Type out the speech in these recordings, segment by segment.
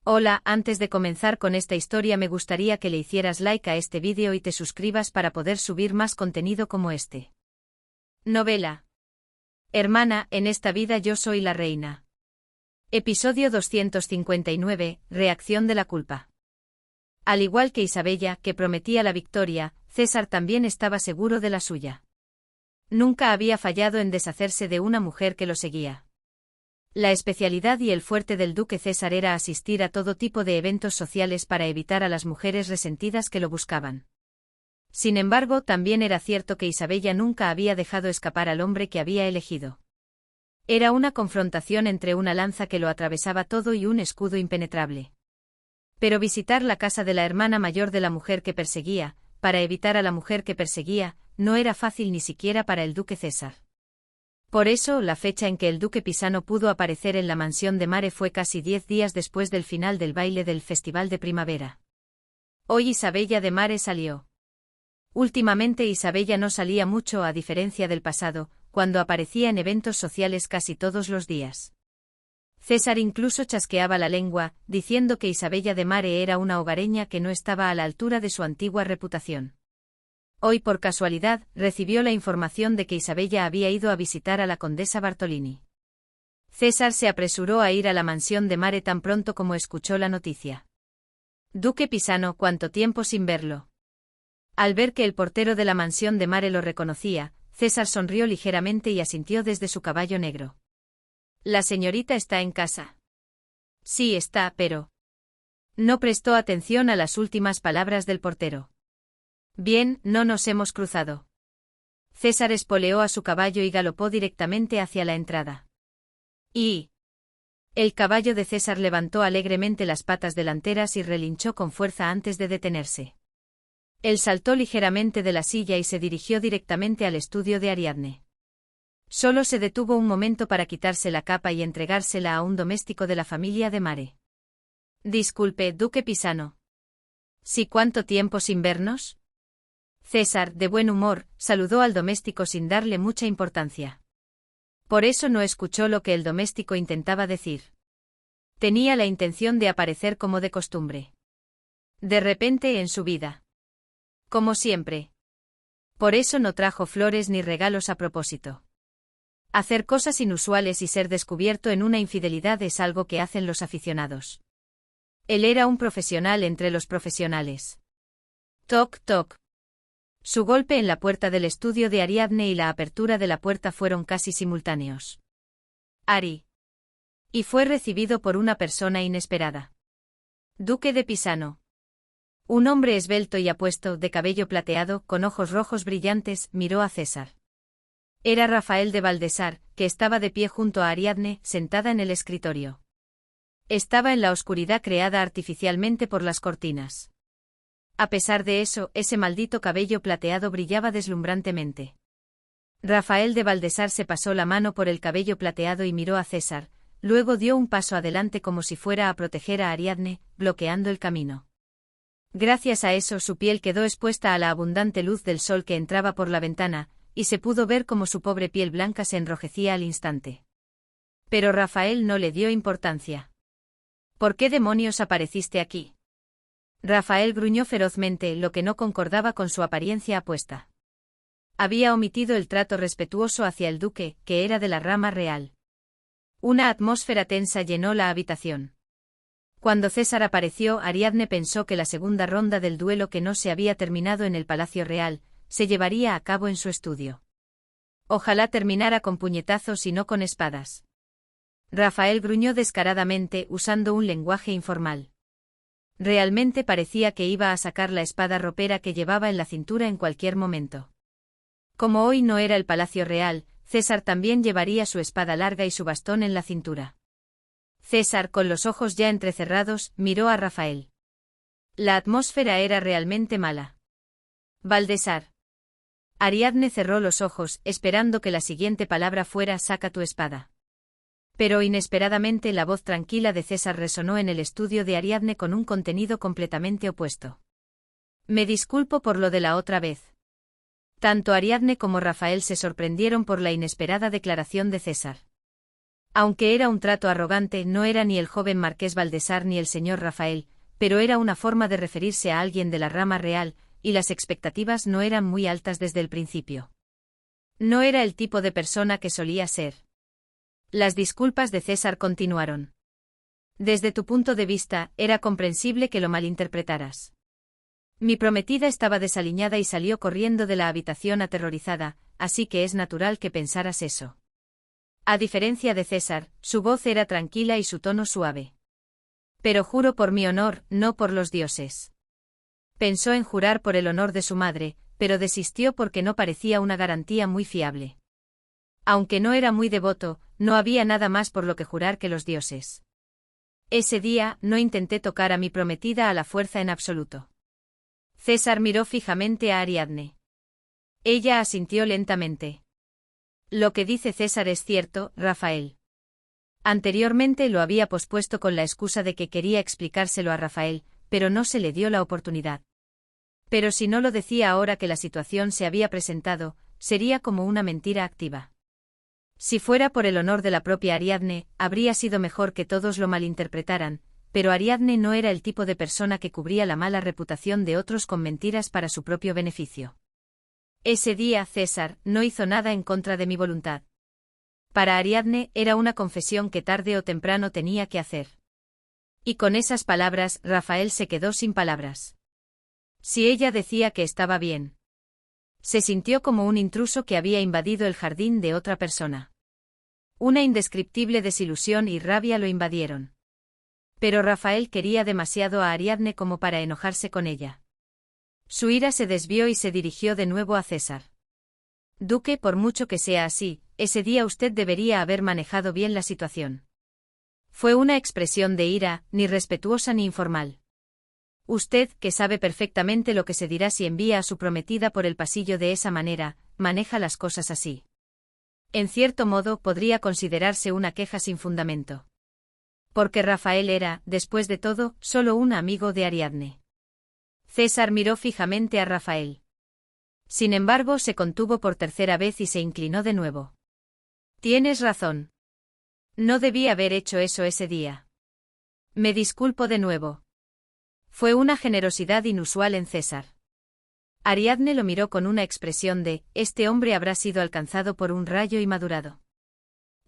Hola, antes de comenzar con esta historia me gustaría que le hicieras like a este vídeo y te suscribas para poder subir más contenido como este. Novela. Hermana, en esta vida yo soy la reina. Episodio 259, Reacción de la culpa. Al igual que Isabella, que prometía la victoria, César también estaba seguro de la suya. Nunca había fallado en deshacerse de una mujer que lo seguía. La especialidad y el fuerte del duque César era asistir a todo tipo de eventos sociales para evitar a las mujeres resentidas que lo buscaban. Sin embargo, también era cierto que Isabella nunca había dejado escapar al hombre que había elegido. Era una confrontación entre una lanza que lo atravesaba todo y un escudo impenetrable. Pero visitar la casa de la hermana mayor de la mujer que perseguía, para evitar a la mujer que perseguía, no era fácil ni siquiera para el duque César. Por eso, la fecha en que el duque Pisano pudo aparecer en la mansión de Mare fue casi 10 días después del final del baile del Festival de Primavera. Hoy Isabella de Mare salió. Últimamente Isabella no salía mucho a diferencia del pasado, cuando aparecía en eventos sociales casi todos los días. César incluso chasqueaba la lengua, diciendo que Isabella de Mare era una hogareña que no estaba a la altura de su antigua reputación. Hoy por casualidad, recibió la información de que Isabella había ido a visitar a la condesa Bartolini. César se apresuró a ir a la mansión de Mare tan pronto como escuchó la noticia. Duque Pisano, ¿cuánto tiempo sin verlo? Al ver que el portero de la mansión de Mare lo reconocía, César sonrió ligeramente y asintió desde su caballo negro. ¿La señorita está en casa? Sí está, pero... No prestó atención a las últimas palabras del portero. Bien, no nos hemos cruzado. César espoleó a su caballo y galopó directamente hacia la entrada. ¡Y! El caballo de César levantó alegremente las patas delanteras y relinchó con fuerza antes de detenerse. Él saltó ligeramente de la silla y se dirigió directamente al estudio de Ariadne. Solo se detuvo un momento para quitarse la capa y entregársela a un doméstico de la familia de Mare. Disculpe, duque Pisano. ¿Sí cuánto tiempo sin vernos? César, de buen humor, saludó al doméstico sin darle mucha importancia. Por eso no escuchó lo que el doméstico intentaba decir. Tenía la intención de aparecer como de costumbre. De repente en su vida. Como siempre. Por eso no trajo flores ni regalos a propósito. Hacer cosas inusuales y ser descubierto en una infidelidad es algo que hacen los aficionados. Él era un profesional entre los profesionales. Toc, toc. Su golpe en la puerta del estudio de Ariadne y la apertura de la puerta fueron casi simultáneos. Ari. Y fue recibido por una persona inesperada. Duque de Pisano. Un hombre esbelto y apuesto, de cabello plateado, con ojos rojos brillantes, miró a César. Era Rafael de Valdesar, que estaba de pie junto a Ariadne, sentada en el escritorio. Estaba en la oscuridad creada artificialmente por las cortinas. A pesar de eso, ese maldito cabello plateado brillaba deslumbrantemente. Rafael de Valdesar se pasó la mano por el cabello plateado y miró a César, luego dio un paso adelante como si fuera a proteger a Ariadne, bloqueando el camino. Gracias a eso su piel quedó expuesta a la abundante luz del sol que entraba por la ventana, y se pudo ver cómo su pobre piel blanca se enrojecía al instante. Pero Rafael no le dio importancia. ¿Por qué demonios apareciste aquí? Rafael gruñó ferozmente, lo que no concordaba con su apariencia apuesta. Había omitido el trato respetuoso hacia el duque, que era de la rama real. Una atmósfera tensa llenó la habitación. Cuando César apareció, Ariadne pensó que la segunda ronda del duelo que no se había terminado en el Palacio Real, se llevaría a cabo en su estudio. Ojalá terminara con puñetazos y no con espadas. Rafael gruñó descaradamente, usando un lenguaje informal. Realmente parecía que iba a sacar la espada ropera que llevaba en la cintura en cualquier momento. Como hoy no era el Palacio Real, César también llevaría su espada larga y su bastón en la cintura. César, con los ojos ya entrecerrados, miró a Rafael. La atmósfera era realmente mala. Valdesar. Ariadne cerró los ojos, esperando que la siguiente palabra fuera «saca tu espada». Pero inesperadamente la voz tranquila de César resonó en el estudio de Ariadne con un contenido completamente opuesto. Me disculpo por lo de la otra vez. Tanto Ariadne como Rafael se sorprendieron por la inesperada declaración de César. Aunque era un trato arrogante, no era ni el joven marqués Baldassar ni el señor Rafael, pero era una forma de referirse a alguien de la rama real, y las expectativas no eran muy altas desde el principio. No era el tipo de persona que solía ser. Las disculpas de César continuaron. Desde tu punto de vista, era comprensible que lo malinterpretaras. Mi prometida estaba desaliñada y salió corriendo de la habitación aterrorizada, así que es natural que pensaras eso. A diferencia de César, su voz era tranquila y su tono suave. Pero juro por mi honor, no por los dioses. Pensó en jurar por el honor de su madre, pero desistió porque no parecía una garantía muy fiable. Aunque no era muy devoto, no había nada más por lo que jurar que los dioses. Ese día, no intenté tocar a mi prometida a la fuerza en absoluto. César miró fijamente a Ariadne. Ella asintió lentamente. Lo que dice César es cierto, Rafael. Anteriormente lo había pospuesto con la excusa de que quería explicárselo a Rafael, pero no se le dio la oportunidad. Pero si no lo decía ahora que la situación se había presentado, sería como una mentira activa. Si fuera por el honor de la propia Ariadne, habría sido mejor que todos lo malinterpretaran, pero Ariadne no era el tipo de persona que cubría la mala reputación de otros con mentiras para su propio beneficio. Ese día César no hizo nada en contra de mi voluntad. Para Ariadne era una confesión que tarde o temprano tenía que hacer. Y con esas palabras Rafael se quedó sin palabras. Si ella decía que estaba bien. Se sintió como un intruso que había invadido el jardín de otra persona. Una indescriptible desilusión y rabia lo invadieron. Pero Rafael quería demasiado a Ariadne como para enojarse con ella. Su ira se desvió y se dirigió de nuevo a César. Duque, por mucho que sea así, ese día usted debería haber manejado bien la situación. Fue una expresión de ira, ni respetuosa ni informal. Usted, que sabe perfectamente lo que se dirá si envía a su prometida por el pasillo de esa manera, maneja las cosas así. En cierto modo podría considerarse una queja sin fundamento. Porque Rafael era, después de todo, solo un amigo de Ariadne. César miró fijamente a Rafael. Sin embargo, se contuvo por tercera vez y se inclinó de nuevo. Tienes razón. No debí haber hecho eso ese día. Me disculpo de nuevo. Fue una generosidad inusual en César. Ariadne lo miró con una expresión de, este hombre habrá sido alcanzado por un rayo y madurado.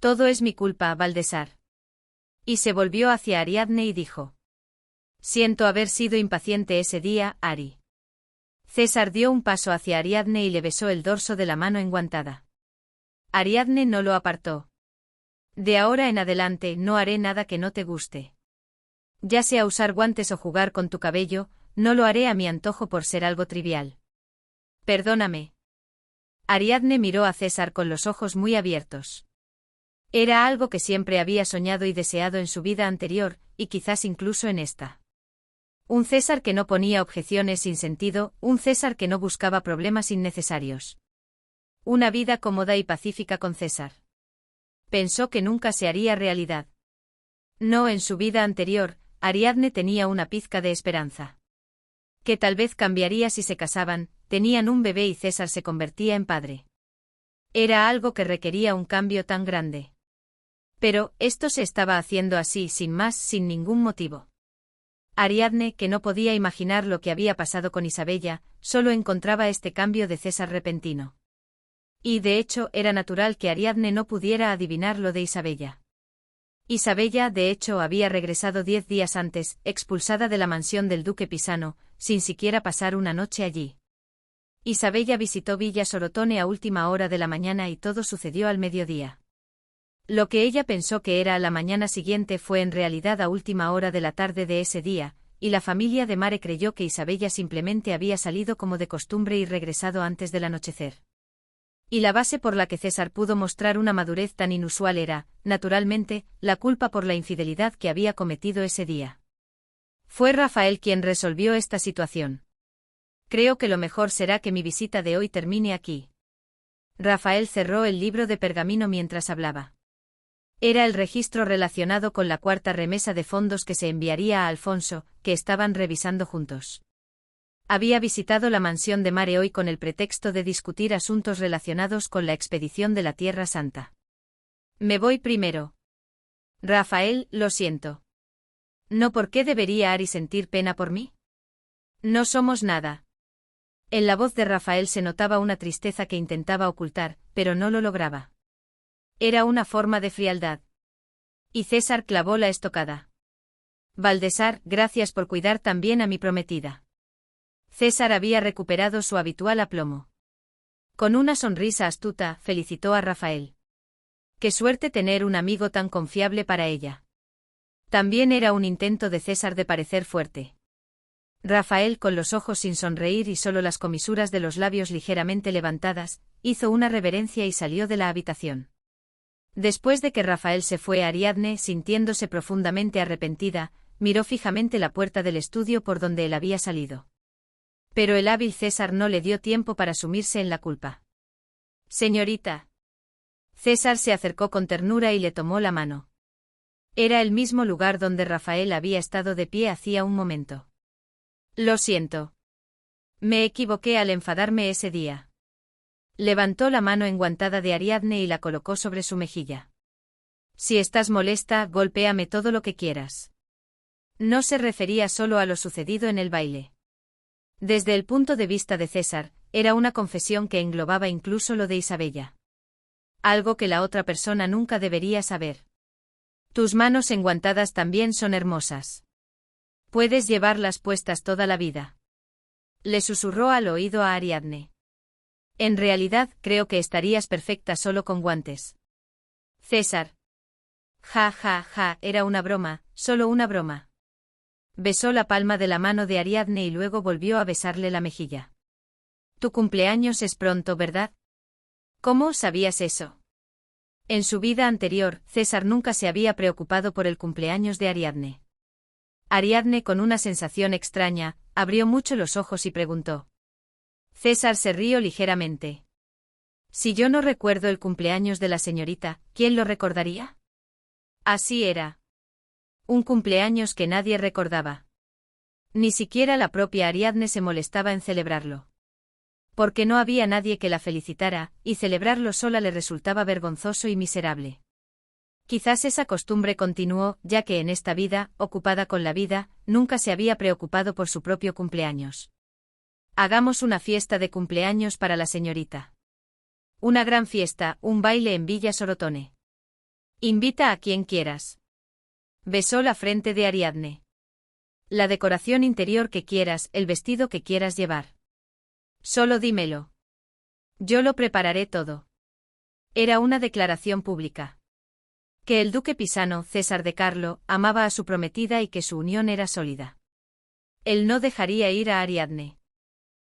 Todo es mi culpa, Baldassar. Y se volvió hacia Ariadne y dijo. Siento haber sido impaciente ese día, Ari. César dio un paso hacia Ariadne y le besó el dorso de la mano enguantada. Ariadne no lo apartó. De ahora en adelante no haré nada que no te guste. Ya sea usar guantes o jugar con tu cabello, no lo haré a mi antojo por ser algo trivial. Perdóname. Ariadne miró a César con los ojos muy abiertos. Era algo que siempre había soñado y deseado en su vida anterior, y quizás incluso en esta. Un César que no ponía objeciones sin sentido, un César que no buscaba problemas innecesarios. Una vida cómoda y pacífica con César. Pensó que nunca se haría realidad. No en su vida anterior, Ariadne tenía una pizca de esperanza. Que tal vez cambiaría si se casaban, tenían un bebé y César se convertía en padre. Era algo que requería un cambio tan grande. Pero, esto se estaba haciendo así sin más, sin ningún motivo. Ariadne, que no podía imaginar lo que había pasado con Isabella, solo encontraba este cambio de César repentino. Y de hecho era natural que Ariadne no pudiera adivinar lo de Isabella. Isabella, de hecho, había regresado 10 días antes, expulsada de la mansión del duque Pisano, sin siquiera pasar una noche allí. Isabella visitó Villa Sorotone a última hora de la mañana y todo sucedió al mediodía. Lo que ella pensó que era a la mañana siguiente fue en realidad a última hora de la tarde de ese día, y la familia de Mare creyó que Isabella simplemente había salido como de costumbre y regresado antes del anochecer. Y la base por la que César pudo mostrar una madurez tan inusual era, naturalmente, la culpa por la infidelidad que había cometido ese día. Fue Rafael quien resolvió esta situación. Creo que lo mejor será que mi visita de hoy termine aquí. Rafael cerró el libro de pergamino mientras hablaba. Era el registro relacionado con la cuarta remesa de fondos que se enviaría a Alfonso, que estaban revisando juntos. Había visitado la mansión de Mare hoy con el pretexto de discutir asuntos relacionados con la expedición de la Tierra Santa. Me voy primero. Rafael, lo siento. ¿No por qué debería Ari sentir pena por mí? No somos nada. En la voz de Rafael se notaba una tristeza que intentaba ocultar, pero no lo lograba. Era una forma de frialdad. Y César clavó la estocada. Baldassar, gracias por cuidar tan bien a mi prometida. César había recuperado su habitual aplomo. Con una sonrisa astuta, felicitó a Rafael. Qué suerte tener un amigo tan confiable para ella. También era un intento de César de parecer fuerte. Rafael, con los ojos sin sonreír y solo las comisuras de los labios ligeramente levantadas, hizo una reverencia y salió de la habitación. Después de que Rafael se fue, Ariadne, sintiéndose profundamente arrepentida, miró fijamente la puerta del estudio por donde él había salido. Pero el hábil César no le dio tiempo para sumirse en la culpa. Señorita. César se acercó con ternura y le tomó la mano. Era el mismo lugar donde Rafael había estado de pie hacía un momento. Lo siento. Me equivoqué al enfadarme ese día. Levantó la mano enguantada de Ariadne y la colocó sobre su mejilla. Si estás molesta, golpéame todo lo que quieras. No se refería solo a lo sucedido en el baile. Desde el punto de vista de César, era una confesión que englobaba incluso lo de Isabella. Algo que la otra persona nunca debería saber. Tus manos enguantadas también son hermosas. Puedes llevarlas puestas toda la vida. Le susurró al oído a Ariadne. En realidad, creo que estarías perfecta solo con guantes. César. Ja, ja, ja, era una broma, solo una broma. Besó la palma de la mano de Ariadne y luego volvió a besarle la mejilla. Tu cumpleaños es pronto, ¿verdad? ¿Cómo sabías eso? En su vida anterior, César nunca se había preocupado por el cumpleaños de Ariadne. Ariadne, con una sensación extraña, abrió mucho los ojos y preguntó. César se rió ligeramente. Si yo no recuerdo el cumpleaños de la señorita, ¿quién lo recordaría? Así era. Un cumpleaños que nadie recordaba. Ni siquiera la propia Ariadne se molestaba en celebrarlo. Porque no había nadie que la felicitara, y celebrarlo sola le resultaba vergonzoso y miserable. Quizás esa costumbre continuó, ya que en esta vida, ocupada con la vida, nunca se había preocupado por su propio cumpleaños. Hagamos una fiesta de cumpleaños para la señorita. Una gran fiesta, un baile en Villa Sorotone. Invita a quien quieras. Besó la frente de Ariadne. La decoración interior que quieras, el vestido que quieras llevar. Solo dímelo. Yo lo prepararé todo. Era una declaración pública. Que el duque pisano, César de Carlo, amaba a su prometida y que su unión era sólida. Él no dejaría ir a Ariadne.